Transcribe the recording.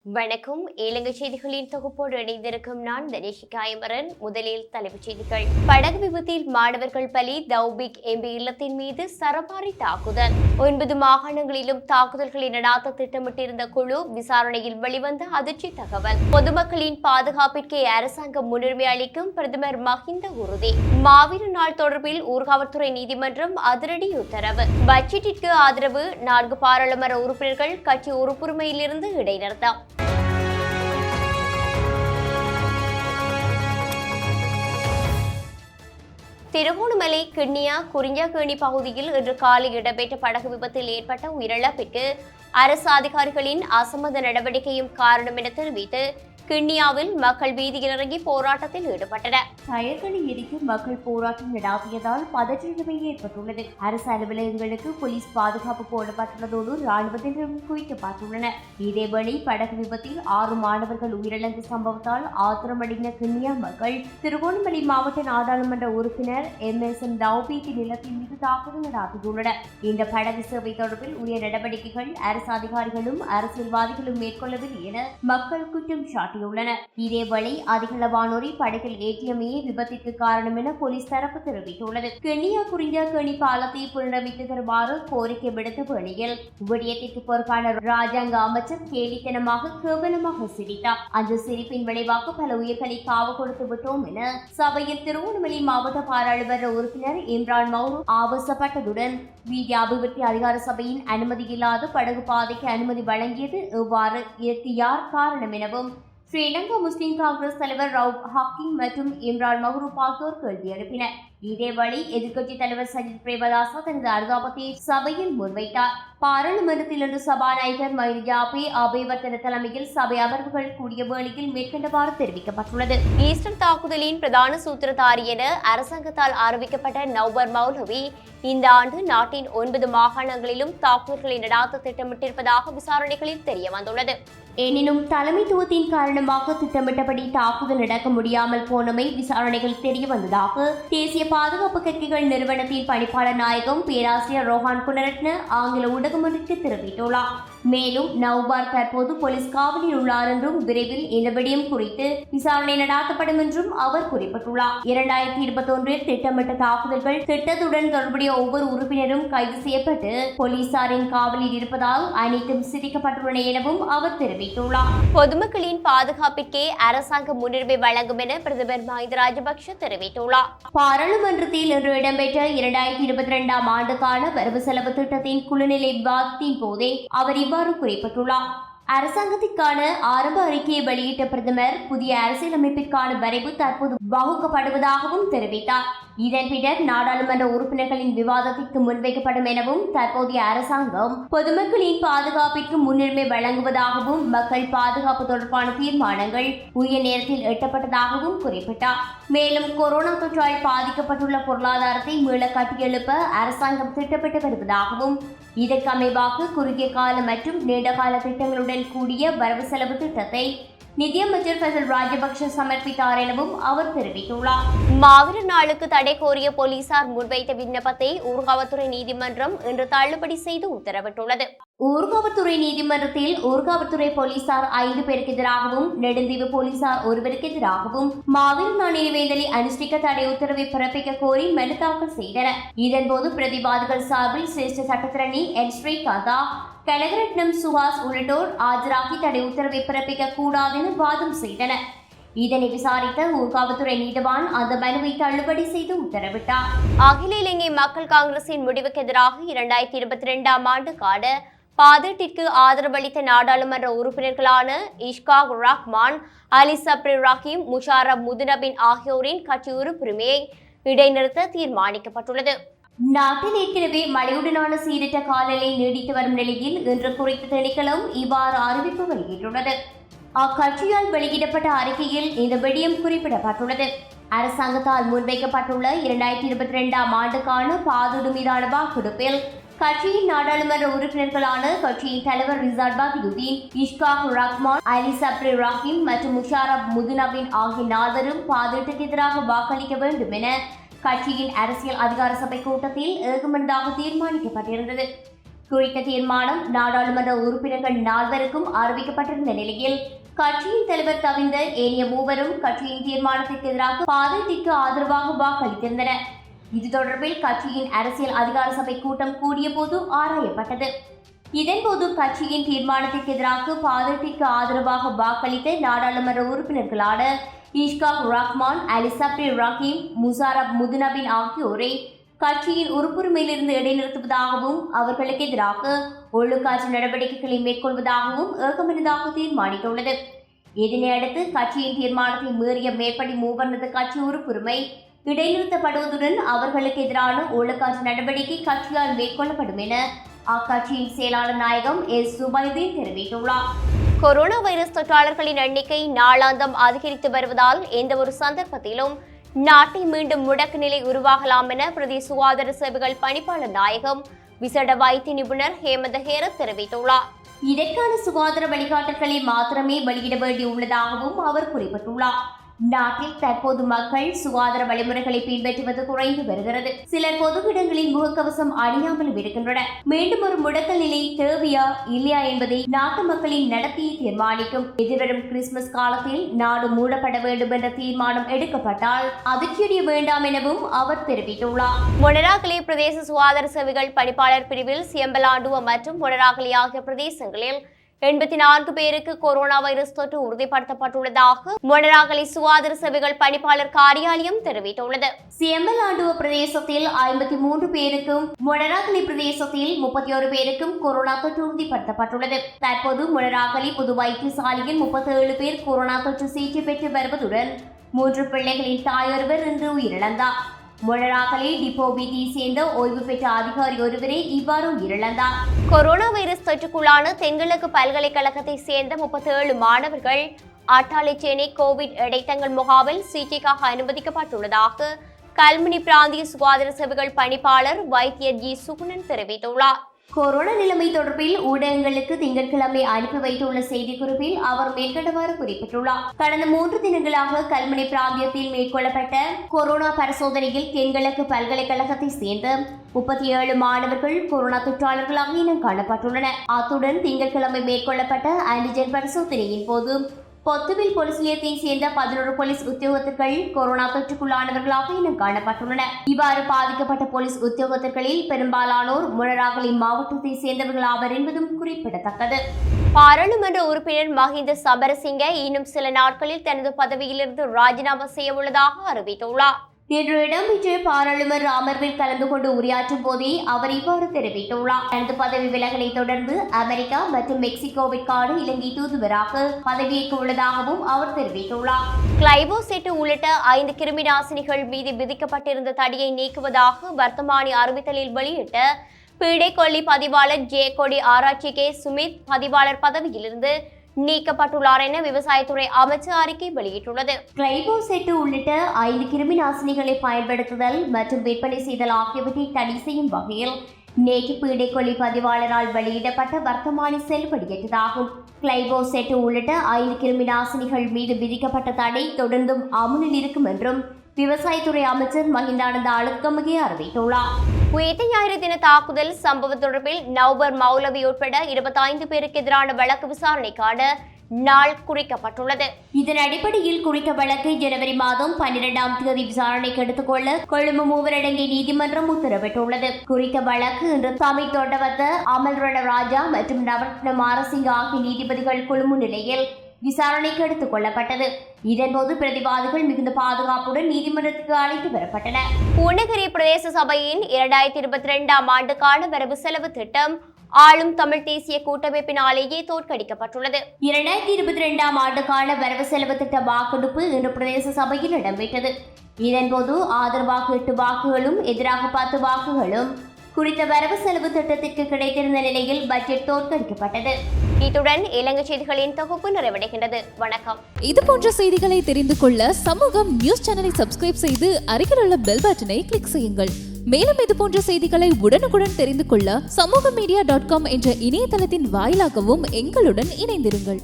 வணக்கம். இலங்கை செய்திகளின் தொகுப்போடு இணைந்திருக்கும் நான் தனேஷிகா எமரன். முதலில் தலைப்புச் செய்திகள். படகு விபத்தில் மாணவர்கள் பலி. தௌபிக் எம்பி இல்லத்தின் மீது சரமாரி தாக்குதல். 9 மாகாணங்களிலும் தாக்குதல்களை நடாத்த திட்டமிட்டிருந்த குழு விசாரணையில் வெளிவந்த அதிர்ச்சி தகவல். பொதுமக்களின் பாதுகாப்பிற்கே அரசாங்கம் முன்னுரிமை அளிக்கும் பிரதமர் மஹிந்த உறுதி. மாவீர நாள் தொடர்பில் ஊர்காவல்துறை நீதிமன்றம் அதிரடி உத்தரவு. பட்ஜெட்டிற்கு ஆதரவு. 4 பாராளுமன்ற உறுப்பினர்கள் கட்சி உறுப்புரிமையிலிருந்து இடைநிறுத்தம். திருகோணமலை கிண்ணியா குறிஞ்சாக்கேணி பகுதியில் இன்று காலை இடம்பெற்ற படகு விபத்தில் ஏற்பட்ட உயிரிழப்பிற்கு அரசு அதிகாரிகளின் அசமத நடவடிக்கையும் காரணம் என தெரிவித்து கிண்ணியாவில் மக்கள் வீதியில் இறங்கி போராட்டத்தில் ஈடுபட்டனர். டயர்களை எரித்து மக்கள் போராட்டம் நடாத்தியதால் பதற்றமே ஏற்பட்டுள்ளது. அரசு அலுவலகங்களுக்கு போலீஸ் பாதுகாப்பு போடப்பட்டுள்ளதோடு ராணுவத்தினரும் குவிக்கப்பட்டுள்ளனர். இதேவேளை படகு விபத்தில் 6 மாணவர்கள் உயிரிழந்த சம்பவத்தால் ஆத்திரமடைந்த கிண்ணியா மக்கள் திருகோணமலை மாவட்ட நாடாளுமன்ற உறுப்பினர் எம்.எஸ்.எம். தௌபீக் நிலத்தின் மீது தாக்குதல் நடாத்தியுள்ளனர். இந்த படகு சேவை தொடர்பில் உரிய நடவடிக்கைகள் அரசு அதிகாரிகளும் அரசியல்வாதிகளும் மேற்கொள்ளவில்லை என மக்கள் குற்றம் சாட்டியுள்ளனர். இதேவேளை அதிகளவானோரை படகில் ஏற்றியமே விபத்திற்கு காரணம் என போலீஸ் தரப்பு தெரிவித்துள்ளது. கிண்ணியா குறிஞ்சாக்கேணி பாலத்தை புனரமைத்து தருமாறு கோரிக்கை விடுத்த வேளையில் விடயத்திற்கு பொறுப்பான ராஜாங்க அமைச்சர் கேலித்தனமாக கேவலமாக சிரித்தார். அந்த சிரிப்பின் விளைவாக பல உயிர்களை காவு கொடுத்து விட்டோம் என சபையில் திருகோணமலை மாவட்ட பாராளுமன்ற உறுப்பினர் இம்ரான் மௌரூப் ஆவேசப்பட்டதுடன் வீதி அபிவிருத்தி அதிகார சபையின் அனுமதி இல்லாத படகு பாதைக்கு அனுமதி வழங்கியது எவ்வாறு, இதற்கு யார் காரணம் எனவும் ஸ்ரீலங்கா முஸ்லிம் காங்கிரஸ் தலைவர் ரவுப் ஹக்கீம் மற்றும் இம்ரான் மஹ்ரூப் ஆகியோர் கேள்வி எழுப்பினர். இதேவேளை எதிர்க்கட்சித் தலைவர் சஜித் பிரேமதாச தனது அனுதாபத்தை சபையில் முன்வைத்தார். பாராளுமன்றத்தில் இன்று சபாநாயகர் மைரிஜாபே அபேவர்த்தன தலைமையில் சபை அமர்வுகள் கூடிய வேளையில் மேற்கண்டவாறு தெரிவிக்கப்பட்டுள்ளது. ஈஸ்டர் தாக்குதலின் பிரதான சூத்திரதாரி என அரசாங்கத்தால் அறிவிக்கப்பட்ட நௌபர் மௌலவி இந்த ஆண்டு நாட்டின் 9 மாகாணங்களிலும் தாக்குதல்களை நடாத்த திட்டமிட்டிருப்பதாக விசாரணைகளில் தெரியவந்துள்ளது. எனினும் தலைமைத்துவத்தின் காரணமாக திட்டமிட்டபடி தாக்குதல் நடக்க முடியாமல் போனமை விசாரணைகள் தெரியவந்ததாக தேசிய பாதுகாப்பு கட்சிகள் நிறுவனத்தின் பணிப்பாளர் நாயகம் பேராசிரியர் ரோஹான் குணரட்ன ஆங்கில ஊடகம் ஒன்றுக்கு தெரிவித்துள்ளார். மேலும் நவ்பார் தற்போது போலீஸ் காவலில் உள்ளார் என்றும் விரைவில் இந்த விடயம் குறித்து விசாரணை நடாத்தப்படும் என்றும் அவர் குறிப்பிட்டுள்ளார். 2021 திட்டமிட்ட தாக்குதல்கள் திட்டத்துடன் தொடர்புடைய ஒவ்வொரு உறுப்பினரும் கைது செய்யப்பட்டு போலீசாரின் காவலில் இருப்பதால் அனைத்தும் சிதைக்கப்பட்டுள்ளன எனவும் அவர் தெரிவித்துள்ளார். பொதுமக்களின் பாதுகாப்பிற்கே அரசாங்கம் முன்னுரிமை வழங்கும் என பிரதமர் மஹிந்த ராஜபக்ஷ தெரிவித்துள்ளார். பாராளுமன்றத்தில் இன்று இடம்பெற்ற 2022 ஆண்டுக்கான வரவு செலவு திட்டத்தின் குழுநிலை விவாதத்தின் போதே அவர் இவ்வாறு குறிப்பிட்டுள்ளார். அரசாங்கத்திற்கான ஆரம்ப அறிக்கையை வெளியிட்ட பிரதமர் புதிய அரசியலமைப்பிற்கான வரைவு தற்போது வகுக்கப்படுவதாகவும் தெரிவித்தார். இதன் பின்னர் நாடாளுமன்ற உறுப்பினர்களின் விவாதத்திற்கு முன்வைக்கப்படும் எனவும் தற்போதைய அரசாங்கம் பொதுமக்களின் பாதுகாப்பிற்கு முன்னுரிமை வழங்குவதாகவும் மக்கள் பாதுகாப்பு தொடர்பான தீர்மானங்கள் உரிய நேரத்தில் எட்டப்பட்டதாகவும் குறிப்பிட்டார். மேலும் கொரோனா தொற்றால் பாதிக்கப்பட்டுள்ள பொருளாதாரத்தை மீள கட்டியெழுப்ப அரசாங்கம் திட்டமிட்டு வருவதாகவும் இதற்கு அமைவாக குறுகிய கால மற்றும் நீண்டகால திட்டங்களுடன் கூடிய வரவு செலவு திட்டத்தை நிதியமைச்சர் ஃபசல் ராஜபக்ஷ சமர்ப்பித்தார் எனவும் அவர் தெரிவித்துள்ளார். மாவீர நாளுக்கு தடை கோரிய போலீசார் முன்வைத்த விண்ணப்பத்தை ஊர்காவல்துறை நீதிமன்றம் இன்று தள்ளுபடி செய்து உத்தரவிட்டுள்ளது. ஊர்காவல்துறை நீதிமன்றத்தில் ஊர்காவல்துறை போலீசார் 5 பேருக்கு எதிராகவும் நெடுந்தீவு போலீசார் 1 எதிராகவும் மாவீர நாள் நினைவேந்தலை அனுஷ்டிக்க தடை உத்தரவை பிறப்பிக்க கோரி மனு தாக்கல் செய்தனர். இதன்போது பிரதிவாதிகள் சார்பில் சிரேஷ்ட சட்டத்திரணி என் ஸ்ரீகாந்தா, கனகரட்னம் சுஹாஸ் உள்ளிட்டோர் ஆஜராகி தடை உத்தரவை பிறப்பிக்க கூடாது என வாதம் செய்தனர். இதனை விசாரித்த ஊர்காவல்துறை நீதிவான் அந்த மனுவை தள்ளுபடி செய்து உத்தரவிட்டார். அகில இலங்கை மக்கள் காங்கிரசின் முடிவுக்கு எதிராக 2022 ஆண்டுக்கான பாதீட்டிற்கு ஆதரவளித்த நாடாளுமன்ற உறுப்பினர்களான இஷ்காக் ரஹ்மான், அலி சப்ரி ரஹீம், முஷாரப் முதுநபின் ஆகியோரின் கட்சி உறுப்புரிமையை இடைநிறுத்த தீர்மானிக்கப்பட்டுள்ளது. நாட்டில் ஏற்கனவே மழையுடனான சீரற்ற காலநிலை நீடித்து வரும் நிலையில் இன்று குறித்த திணைக்களம் இவ்வாறு அறிவிப்பு வெளியிட்டுள்ளது. அக்கட்சியால் வெளியிடப்பட்ட அறிக்கையில் இந்த விடயம் குறிப்பிடப்பட்டுள்ளது. அரசாங்கத்தால் முன்வைக்கப்பட்டுள்ள 2022 ஆண்டுக்கான பாதீடு மீதான வாக்கெடுப்பில் கட்சியின் நாடாளுமன்ற உறுப்பினர்களான கட்சியின் தலைவர் ரிசாட் பதியுதீன், இஷ்காக் ரஹ்மான், அலி சப்ரி ரஹீம் மற்றும் முஷாரப் முதுநபின் ஆகிய 4 பாதீட்டுக்கு எதிராக வாக்களிக்க வேண்டும் என கட்சியின் அரசியல் அதிகார சபை கூட்டத்தில் ஏகமனதாக தீர்மானிக்கப்பட்டிருந்தது. குறித்த தீர்மானம் நாடாளுமன்ற உறுப்பினர்கள் 4 அறிவிக்கப்பட்டிருந்த நிலையில் கட்சியின் தலைவர் தவிர்ந்த ஏனைய 3 கட்சியின் தீர்மானத்திற்கு எதிராக பாதத்திற்கு ஆதரவாக வாக்களித்திருந்தனர். இது தொடர்பில் கட்சியின் அரசியல் அதிகார சபை கூட்டம் கூடிய போது ஆராயப்பட்டது. இதன்போது கட்சியின் தீர்மானத்திற்கு எதிராக பாதத்திற்கு ஆதரவாக வாக்களித்த நாடாளுமன்ற உறுப்பினர்களான இஷ்காக் ரஹ்மான், அலிசப்ரி ரஹீம், முசாரப் முதுநபின் ஆகியோரை கட்சியின் உறுப்புரிமையிலிருந்து இடைநிறுத்துவதாகவும் அவர்களுக்கு எதிராக ஒழுக்காற்று நடவடிக்கைகளை மேற்கொள்வதாகவும் ஏகமனதாக தீர்மானித்துள்ளது. இதனையடுத்து கட்சியின் தீர்மானத்தை மீறிய மேற்படி 3 கட்சி உறுப்புரிமை இடைநிறுத்தப்படுவதுடன் அவர்களுக்கு எதிரான ஒழுக்காற்று நடவடிக்கை கட்சியால் மேற்கொள்ளப்படும் என அக்கட்சியின் செயலாளர் நாயகம் எஸ் சுபைதீன் தெரிவித்துள்ளார். கொரோனா வைரஸ் தொற்றாளர்களின் எண்ணிக்கை நாளாந்தம் அதிகரித்து வருவதால் எந்தவொரு சந்தர்ப்பத்திலும் நாட்டை மீண்டும் முடக்கு நிலை உருவாகலாம் என பிரதேச சுகாதார சேவைகள் பணிப்பாளர் நாயகம் விசேட வைத்திய நிபுணர் ஹேமந்த ஹேரத் தெரிவித்துள்ளார். இதற்கான சுகாதார வழிகாட்டல்களை மாத்திரமே வெளியிட வேண்டியுள்ளதாகவும் அவர் குறிப்பிட்டுள்ளார். நாட்டில் தற்போது மக்கள் சுகாதார வழிமுறைகளை பின்பற்றுவது குறைந்து வருகிறது. சிலர் பொது இடங்களில் முகக்கவசம் அணியாமல் இருக்கின்றனர். மீண்டும் ஒரு முடக்கல் நிலை தேவையா இல்லையா என்பதை நாட்டு மக்களின் நடத்தையை தீர்மானிக்கும். எதிர்வரும் கிறிஸ்துமஸ் காலத்தில் நாடு மூடப்பட வேண்டும் என்ற தீர்மானம் எடுக்கப்பட்டால் அதிர்ச்சியடைய வேண்டாம் எனவும் அவர் தெரிவித்துள்ளார். மொனராகலை பிரதேச சுகாதார சேவைகள் பணிப்பாளர் பிரிவில் சியம்பலாண்டுவ மற்றும் மொனராகலை ஆகிய பிரதேசங்களில் 84 பேருக்கு கொரோனா வைரஸ் தொற்று உறுதிப்படுத்தப்பட்டுள்ளதாக மொனராகலை சுகாதார சேவைகள் பணிப்பாளர் காரியாலயம் தெரிவித்துள்ளது. சியம்பலாண்டுவ பிரதேசத்தில் 53 பேருக்கும் மொனராகலை பிரதேசத்தில் 31 பேருக்கும் கொரோனா தொற்று உறுதிப்படுத்தப்பட்டுள்ளது. தற்போது மொனராகலை பொது வைத்தியசாலையில் 37 பேர் கொரோனா தொற்று சிகிச்சை பெற்று வருவதுடன் 3 பிள்ளைகளின் தாயொருவர் இன்று உயிரிழந்தார். மொனராகலை டிப்போ வீதியை சேர்ந்த ஓய்வு பெற்ற அதிகாரி ஒருவரே இவ்வாறு உயிரிழந்தார். கொரோனா வைரஸ் தொற்றுக்குள்ளான தென்கிழக்கு பல்கலைக்கழகத்தை சேர்ந்த 37 மாணவர்கள் அட்டாளைச்சேனை கோவிட் இடைத்தங்கல் முகாமில் சிகிச்சைக்காக அனுமதிக்கப்பட்டுள்ளதாக கல்முனை பிராந்திய சுகாதார சேவைகள் பணிப்பாளர் வைத்தியர் ஜி சுகுணன் தெரிவித்துள்ளார். கொரோனா நிலைமை தொடர்பில் ஊடகங்களுக்கு திங்கட்கிழமை அனுப்பி வைத்துள்ள செய்திக்குறிப்பில் அவர் மேற்கண்டவாறு குறிப்பிட்டுள்ளார். கடந்த 3 தினங்களாக கல்முனை பிராந்தியத்தில் மேற்கொள்ளப்பட்ட கொரோனா பரிசோதனையில் தென்கிழக்கு பல்கலைக்கழகத்தை சேர்ந்த 37 மாணவர்கள் கொரோனா தொற்றாளர்களாக இனம் காணப்பட்டுள்ளனர். அத்துடன் திங்கட்கிழமை மேற்கொள்ளப்பட்ட ஆன்டிஜென் பரிசோதனையின் போது பொத்துவில் போலீஸ் நிலையத்தை சேர்ந்த 11 போலீஸ் உத்தியோகத்தர்கள் கொரோனா தொற்றுக்குள்ளானவர்களாக இனம் காணப்பட்டுள்ளனர். இவ்வாறு பாதிக்கப்பட்ட போலீஸ் உத்தியோகத்தர்களில் பெரும்பாலானோர் மொனராகலை மாவட்டத்தை சேர்ந்தவர்கள் ஆவர் என்பதும் குறிப்பிடத்தக்கது. பாராளுமன்ற உறுப்பினர் மஹிந்த சமரசிங்க இன்னும் சில நாட்களில் தனது பதவியிலிருந்து ராஜினாமா செய்ய உள்ளதாக அறிவித்துள்ளார். இன்று இடம்பெற்ற பாராளுமன்ற அமர்வில் கலந்து கொண்டு உரையாற்றும் போதே அவர் இவ்வாறு தெரிவித்துள்ளார். தனது பதவி விலகலை தொடர்ந்து அமெரிக்கா மற்றும் மெக்சிகோவிற்கான இலங்கை தூதுவராக பதவியேற்க உள்ளதாகவும் அவர் தெரிவித்துள்ளார். கிளைபோசெட் உள்ளிட்ட 5 கிருமி நாசினிகள் மீது விதிக்கப்பட்டிருந்த தடையை நீக்குவதாக வர்த்தமானி அறிவித்தலில் வெளியிட்ட பீடைக்கொல்லி பதிவாளர் ஜே கொடி ஆராய்ச்சி கே சுமித் பதிவாளர் பதவியிலிருந்து நீக்கப்பட்டுள்ளார் என விவசாயத்துறை அமைச்சு அறிக்கை வெளியிட்டுள்ளது. கிளைபோசெட் உள்ளிட்ட 5 கிருமி நாசினிகளை பயன்படுத்துதல் மற்றும் விற்பனை செய்தல் ஆகியவற்றை தடை செய்யும் வகையில் நேற்று பீடைக்கொல்லி பதிவாளரால் வெளியிடப்பட்ட வர்த்தமானி செல்லுபடியற்றதாகும். கிளைபோசெட் உள்ளிட்ட 5 கிருமி நாசினிகள் மீது விதிக்கப்பட்ட தடை தொடர்ந்தும் அமுலில் இருக்கும் என்றும் விவசாயத்துறை அமைச்சர் மஹிந்தானந்த அழுத்கமகே அறிவித்துள்ளார். உயிர்த்த ஞாயிறு தின தாக்குதல் சம்பவ தொடர்பில் நவ்பர் மௌலவி உட்பட 25 பேருக்கு எதிரான வழக்கு விசாரணைக்கான நாள் குறிக்கப்பட்டுள்ளது. இதன் அடிப்படையில் குறித்த வழக்கை ஜனவரி மாதம் 12ஆம் தேதி விசாரணைக்கு எடுத்துக்கொள்ள கொழும்பு 3 அடங்கிய நீதிமன்றம் உத்தரவிட்டுள்ளது. குறித்த வழக்கு இன்று தமிழ் தோட்டவத்த அமல் ரணராஜா மற்றும் நவரத்ன மாரசிங்க ஆகிய நீதிபதிகள் குழு முன்னிலையில் விசாரணைக்கு எடுத்துக் கொள்ளப்பட்டது. இதன்போது பிரதிவாதிகள் மிகுந்த பாதுகாப்புடன் நீதிமன்றத்துக்கு அழைத்து வரப்பட்டனர். பூநகரி பிரதேச சபையின் 2022ஆம் ஆண்டுக்கான வரவு செலவு திட்டம் ஆளும் தமிழ் தேசிய கூட்டமைப்பினாலேயே தோற்கடிக்கப்பட்டுள்ளது. 2022ஆம் ஆண்டுக்கான வரவு செலவு திட்ட வாக்கெடுப்பு இன்று பிரதேச சபையில் இடம்பெற்றது. இதன்போது ஆதரவாக 8 வாக்குகளும் எதிராக 10 வாக்குகளும் குறித்த வரவு செலவு திட்டத்திற்கு கிடைத்திருந்த நிலையில் பட்ஜெட் தோற்கடிக்கப்பட்டது. இத்துடன் இலங்கை செய்திகளின் தொகுப்பு நிறைவடைகின்றது. வணக்கம். இது போன்ற செய்திகளை தெரிந்து கொள்ள சமூகம் நியூஸ் சேனலை சப்ஸ்கிரைப் செய்து அருகில் உள்ள பெல் பட்டனை கிளிக் செய்யுங்கள். மேலும் இது போன்ற செய்திகளை உடனுக்குடன் தெரிந்து கொள்ள சமூகமீடியா.com என்ற இணையதளத்தின் வாயிலாகவும் எங்களுடன் இணைந்திருங்கள்.